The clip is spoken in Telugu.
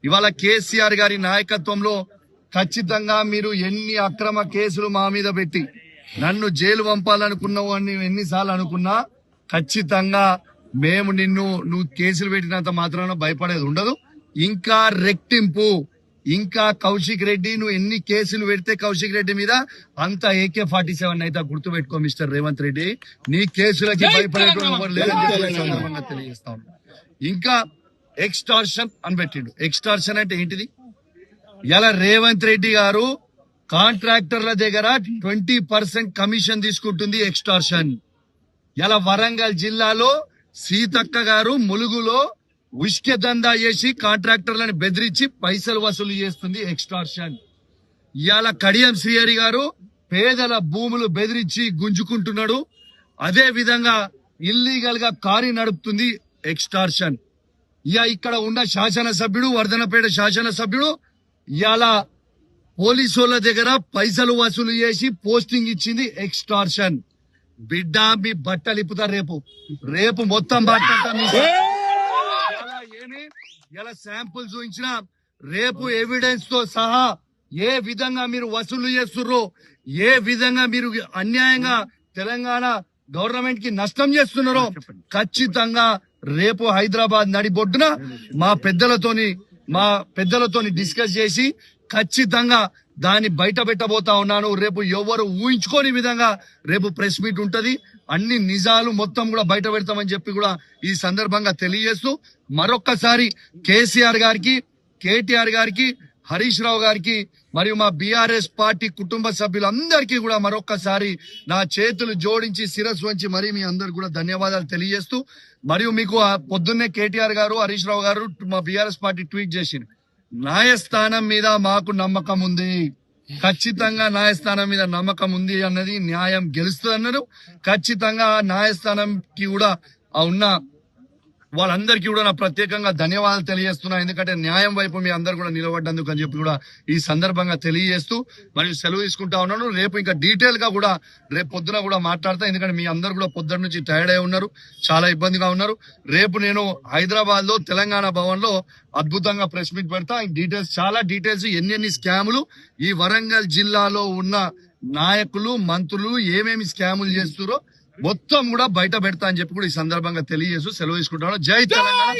ఇవాళ కేసీఆర్ గారి నాయకత్వంలో ఖచ్చితంగా మీరు ఎన్ని అక్రమ కేసులు మా మీద పెట్టి నన్ను జైలు పంపాలనుకున్నావు అని ఎన్నిసార్లు అనుకున్నా ఖచ్చితంగా మేము నువ్వు కేసులు పెట్టినంత మాత్రాన భయపడేది ఉండదు. ఇంకా రెట్టింపు, ఇంకా కౌశిక్ రెడ్డి నువ్వు ఎన్ని కేసులు పెడితే కౌశిక్ రెడ్డి మీద అంత AK-47 అయితే గుర్తు పెట్టుకో మిస్టర్ రేవంత్ రెడ్డి. నీ కేసులకి భయపడేటోడు ఎవరు లేదని సందర్భంగా తెలియజేస్తా ఉన్నా. ఇంకా ఎక్స్టార్షన్ అని పెట్టిండు. ఎక్స్టార్షన్ అంటే ఏంటిది? ఇలా రేవంత్ రెడ్డి గారు కాంట్రాక్టర్ల దగ్గర 20% కమిషన్ తీసుకుంటుంది ఎక్స్టార్షన్. ఇలా వరంగల్ జిల్లాలో సీతక్క గారు ములుగులో ఉష్కె దందా చేసి కాంట్రాక్టర్లను బెదిరించి పైసలు వసూలు చేస్తుంది ఎక్స్టార్షన్. ఇవాళ కడియం శ్రీహరి గారు పేదల భూములు బెదిరించి గుంజుకుంటున్నాడు. అదే విధంగా ఇల్లీగల్ గా కారీ నడుపుతుంది ఎక్స్టార్షన్. ఇక్కడ ఉన్న శాసనసభ్యుడు, వర్ధనపేట శాసనసభ్యుడు ఇవాళ పోలీసుల దగ్గర పైసలు వసూలు చేసి పోస్టింగ్ ఇచ్చింది ఎక్స్టార్షన్. బిడ్డ మీ బట్టలిప్పుతా రేపు మొత్తం ఇలా శాంపుల్ చూపించిన రేపు ఎవిడెన్స్ తో సహా ఏ విధంగా మీరు వసూలు చేస్తుర్రో, ఏ విధంగా మీరు అన్యాయంగా తెలంగాణ గవర్నమెంట్ కి నష్టం చేస్తున్నారో ఖచ్చితంగా రేపు హైదరాబాద్ నడిబొడ్డున మా పెద్దలతోని డిస్కస్ చేసి ఖచ్చితంగా దాన్ని బయట పెట్టబోతా ఉన్నాను. రేపు ఎవరు ఊహించుకోని విధంగా రేపు ప్రెస్ మీట్ ఉంటది. అన్ని నిజాలు మొత్తం కూడా బయట పెడతామని చెప్పి కూడా ఈ సందర్భంగా తెలియజేస్తూ మరొక్కసారి కేసీఆర్ గారికి, కేటీఆర్ గారికి, హరీష్ రావు గారికి మరియు మా బీఆర్ఎస్ పార్టీ కుటుంబ సభ్యులందరికీ కూడా మరొక్కసారి నా చేతులు జోడించి శిరస్సు వంచి మరీ మీ అందరు కూడా ధన్యవాదాలు తెలియజేస్తూ, మరియు మీకు పొద్దున్నే కేటీఆర్ గారు, హరీష్ రావు గారు మా బీఆర్ఎస్ పార్టీ ట్వీట్ చేసింది. న్యాయస్థానం మీద మాకు నమ్మకం ఉంది, ఖచ్చితంగా న్యాయస్థానం మీద నమ్మకం ఉంది అన్నది, న్యాయం గెలుస్తుంది అన్నారు. ఖచ్చితంగా న్యాయస్థానంకి కూడా ఉన్న వాళ్ళందరికీ కూడా నా ప్రత్యేకంగా ధన్యవాదాలు తెలియజేస్తున్నా. ఎందుకంటే న్యాయం వైపు మీ అందరు కూడా నిలబడ్డందుకు అని చెప్పి కూడా ఈ సందర్భంగా తెలియజేస్తూ మరియు సెలవు తీసుకుంటా ఉన్నాను. రేపు ఇంకా డీటెయిల్ గా కూడా రేపు పొద్దున కూడా మాట్లాడతా. ఎందుకంటే మీ అందరు కూడా పొద్దున్న నుంచి టైర్డ్ అయి ఉన్నారు, చాలా ఇబ్బందిగా ఉన్నారు. రేపు నేను హైదరాబాద్ లో తెలంగాణ భవన్ లో అద్భుతంగా ప్రెస్ మీట్ పెడతా. డీటెయిల్స్, చాలా డీటెయిల్స్, ఎన్ని స్కాములు ఈ వరంగల్ జిల్లాలో ఉన్న నాయకులు, మంత్రులు ఏమేమి స్కాములు చేస్తున్నారో మొత్తం కూడా బయట పెడతా అని చెప్పి కూడా ఈ సందర్భంగా తెలియజేస్తూ సెలవు తీసుకుంటాను. జై తెలంగాణ.